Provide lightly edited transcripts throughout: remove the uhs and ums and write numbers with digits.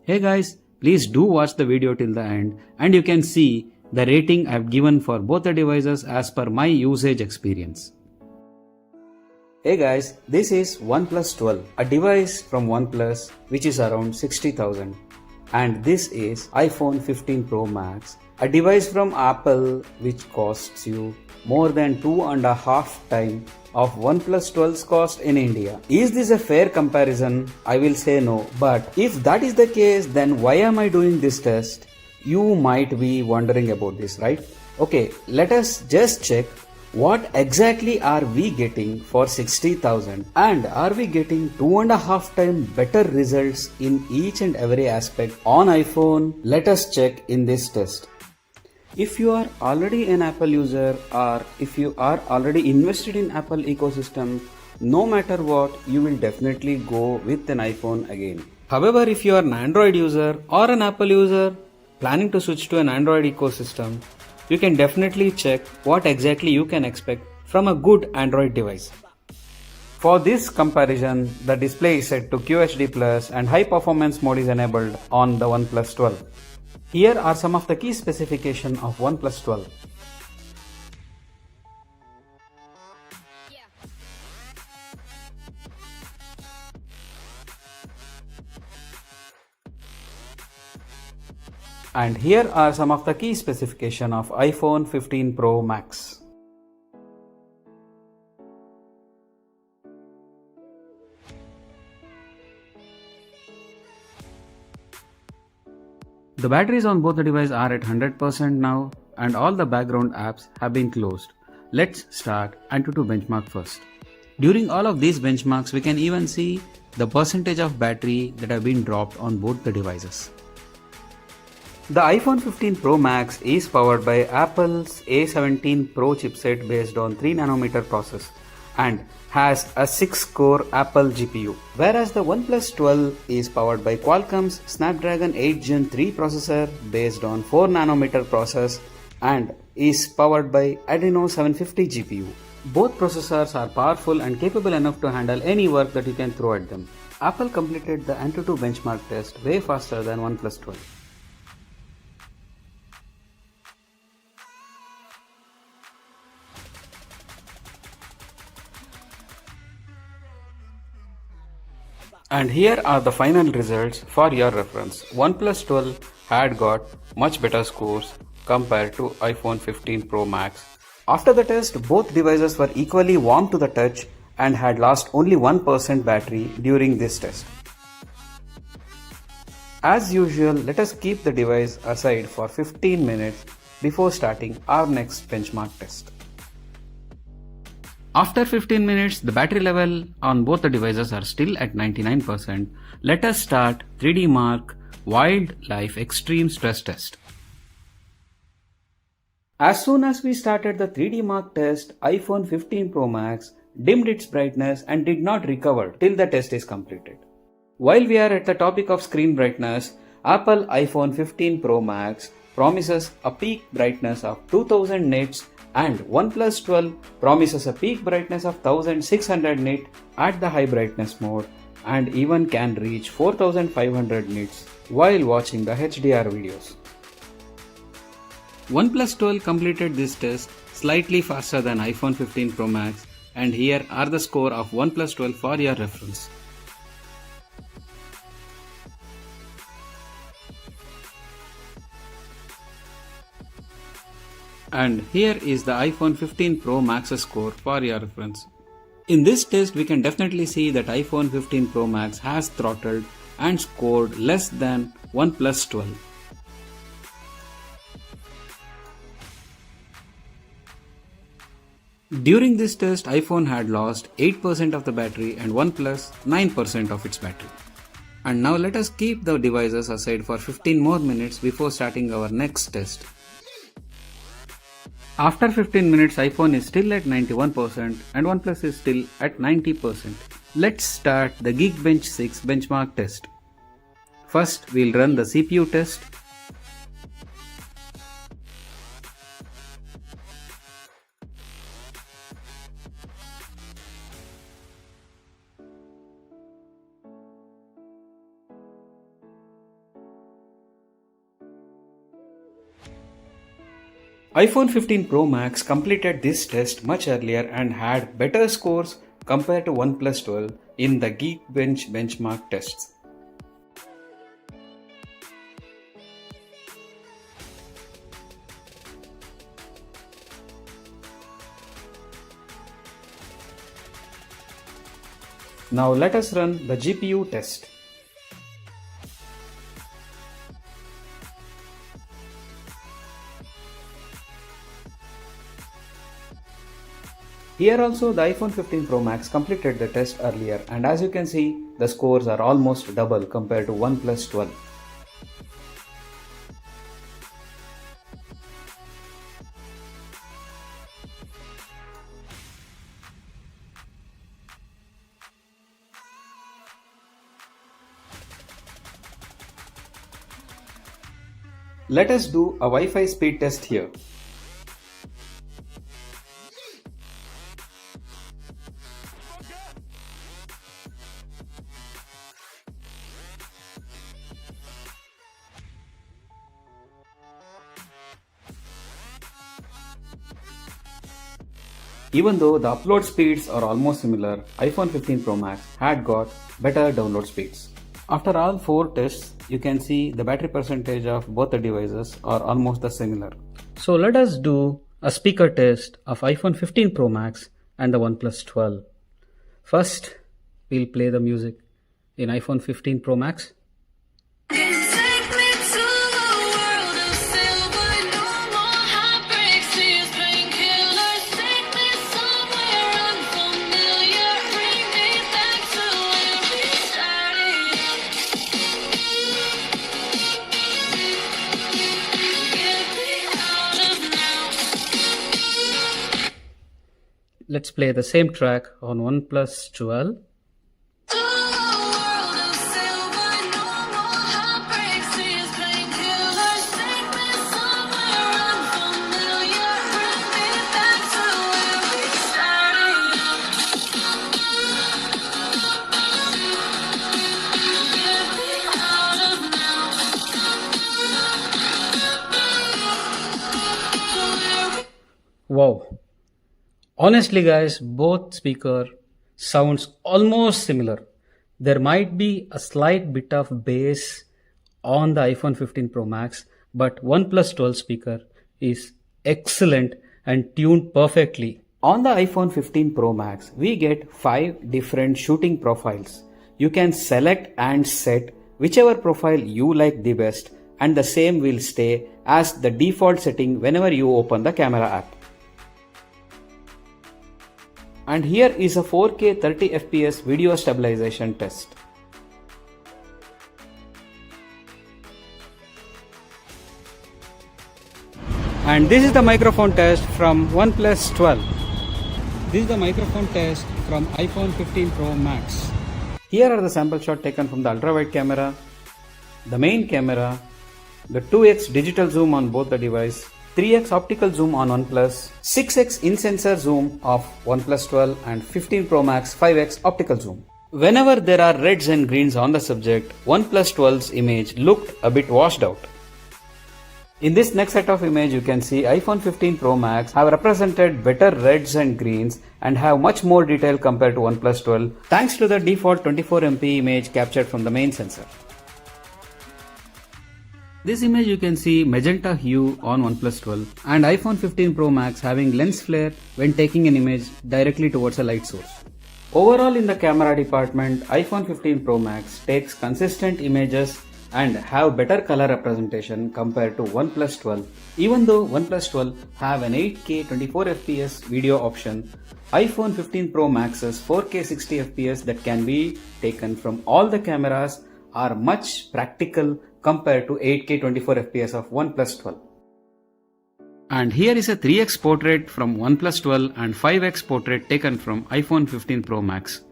Hey guys, please do watch the video till the end and you can see the rating I've given for both the devices as per my usage experience. Hey guys, this is OnePlus 12, a device from OnePlus which is around 60,000, and this is iPhone 15 Pro Max, a device from Apple which costs you more than 2.5 times of OnePlus 12's cost in India. Is this a fair comparison? I will say no, but if that is the case, then why am I doing this test? You might be wondering about this, right? Okay, let us just check what exactly are we getting for 60,000, and are we getting 2.5 times better results in each and every aspect on iPhone? Let us check in this test. If you are already an Apple user or if you are already invested in Apple ecosystem, no matter what, you will definitely go with an iPhone again. However, if you are an Android user or an Apple user planning to switch to an Android ecosystem, you can definitely check what exactly you can expect from a good Android device. For this comparison, the display is set to QHD Plus and high performance mode is enabled on the OnePlus 12. Here are some of the key specifications of OnePlus 12. And here are some of the key specifications of iPhone 15 Pro Max. The batteries on both the devices are at 100% now and all the background apps have been closed. Let's start AnTuTu benchmark first. During all of these benchmarks, we can even see the percentage of battery that have been dropped on both the devices. The iPhone 15 Pro Max is powered by Apple's A17 Pro chipset based on 3nm process and has a 6-core Apple GPU, whereas the OnePlus 12 is powered by Qualcomm's Snapdragon 8 Gen 3 processor based on 4nm process and is powered by Adreno 750 GPU. Both processors are powerful and capable enough to handle any work that you can throw at them. Apple completed the AnTuTu benchmark test way faster than OnePlus 12. And here are the final results for your reference. OnePlus 12 had got much better scores compared to iPhone 15 Pro Max. After the test, both devices were equally warm to the touch and had lost only 1% battery during this test. As usual, let us keep the device aside for 15 minutes before starting our next benchmark test. After 15 minutes, the battery level on both the devices are still at 99%. Let us start 3D Mark Wildlife Extreme Stress Test. As soon as we started the 3D Mark test, iPhone 15 Pro Max dimmed its brightness and did not recover till the test is completed. While we are at the topic of screen brightness, Apple iPhone 15 Pro Max promises a peak brightness of 2000 nits and OnePlus 12 promises a peak brightness of 1600 nit at the high brightness mode and even can reach 4500 nits while watching the HDR videos. OnePlus 12 completed this test slightly faster than iPhone 15 Pro Max, and here are the score of OnePlus 12 for your reference. And here is the iPhone 15 Pro Max's score for your reference. In this test, we can definitely see that iPhone 15 Pro Max has throttled and scored less than OnePlus 12. During this test, iPhone had lost 8% of the battery and OnePlus 9% of its battery. And now let us keep the devices aside for 15 more minutes before starting our next test. After 15 minutes, iPhone is still at 91% and OnePlus is still at 90%. Let's start the Geekbench 6 benchmark test. First, we'll run the CPU test. iPhone 15 Pro Max completed this test much earlier and had better scores compared to OnePlus 12 in the Geekbench benchmark tests. Now let us run the GPU test. Here also the iPhone 15 Pro Max completed the test earlier, and as you can see, the scores are almost double compared to OnePlus 12. Let us do a Wi-Fi speed test here. Even though the upload speeds are almost similar, iPhone 15 Pro Max had got better download speeds. After all 4 tests, you can see the battery percentage of both the devices are almost the similar. So let us do a speaker test of iPhone 15 Pro Max and the OnePlus 12. First, we'll play the music in iPhone 15 Pro Max. Let's play the same track on OnePlus 12. Wow. Honestly guys, both speaker sounds almost similar. There might be a slight bit of bass on the iPhone 15 Pro Max, but OnePlus 12 speaker is excellent and tuned perfectly. On the iPhone 15 Pro Max, we get 5 different shooting profiles. You can select and set whichever profile you like the best, and the same will stay as the default setting whenever you open the camera app. And here is a 4K 30fps video stabilization test. And this is the microphone test from OnePlus 12. This is the microphone test from iPhone 15 Pro Max. Here are the sample shots taken from the ultra-wide camera, the main camera, the 2x digital zoom on both the device, 3x optical zoom on OnePlus, 6x in-sensor zoom of OnePlus 12 and 15 Pro Max 5x optical zoom. Whenever there are reds and greens on the subject, OnePlus 12's image looked a bit washed out. In this next set of image, you can see iPhone 15 Pro Max have represented better reds and greens and have much more detail compared to OnePlus 12 thanks to the default 24MP image captured from the main sensor. This image you can see magenta hue on OnePlus 12 and iPhone 15 Pro Max having lens flare when taking an image directly towards a light source. Overall in the camera department, iPhone 15 Pro Max takes consistent images and have better color representation compared to OnePlus 12. Even though OnePlus 12 have an 8K 24fps video option, iPhone 15 Pro Max's 4K 60fps that can be taken from all the cameras are much practical compared to 8K 24fps of OnePlus 12. And here is a 3x portrait from OnePlus 12 and 5x portrait taken from iPhone 15 Pro Max.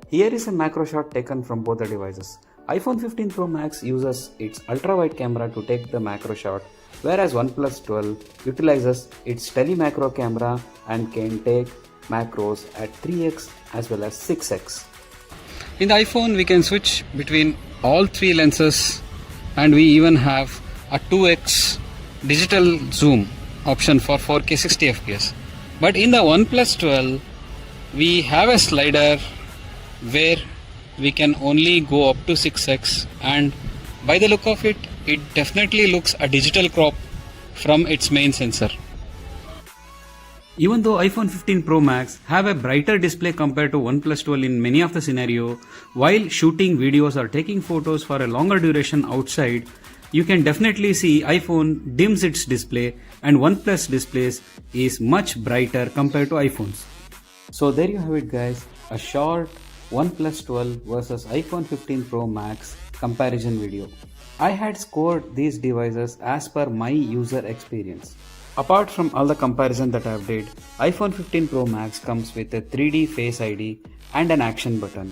Here is a macro shot taken from both the devices. iPhone 15 Pro Max uses its ultra-wide camera to take the macro shot, whereas OnePlus 12 utilizes its tele-macro camera and can take macros at 3x as well as 6x. In the iPhone, we can switch between all 3 lenses and we even have a 2x digital zoom option for 4K 60 fps. But in the OnePlus 12, we have a slider where we can only go up to 6x, and by the look of it, it definitely looks a digital crop from its main sensor. Even though iPhone 15 Pro Max have a brighter display compared to OnePlus 12 in many of the scenario, while shooting videos or taking photos for a longer duration outside, you can definitely see iPhone dims its display and OnePlus displays is much brighter compared to iPhones. So there you have it guys, a short OnePlus 12 versus iPhone 15 Pro Max comparison video. I had scored these devices as per my user experience. Apart from all the comparison that I have did, iPhone 15 Pro Max comes with a 3D Face ID and an action button.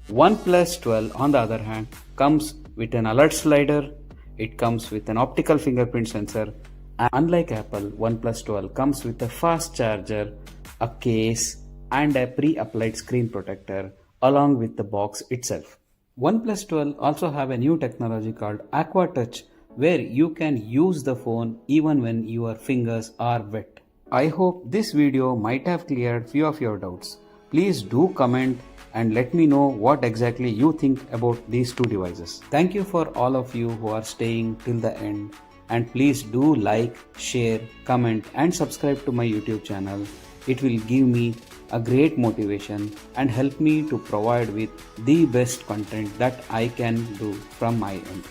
OnePlus 12 on the other hand comes with an alert slider, it comes with an optical fingerprint sensor, and unlike Apple, OnePlus 12 comes with a fast charger, a case and a pre-applied screen protector along with the box itself. OnePlus 12 also have a new technology called Aqua Touch, where you can use the phone even when your fingers are wet. I hope this video might have cleared few of your doubts. Please do comment and let me know what exactly you think about these two devices. Thank you for all of you who are staying till the end, and please do like, share, comment and subscribe to my YouTube channel. It will give me a great motivation and help me to provide with the best content that I can do from my end.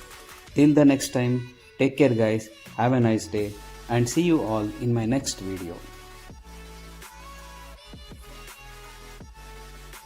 Till the next time, take care guys, have a nice day and see you all in my next video.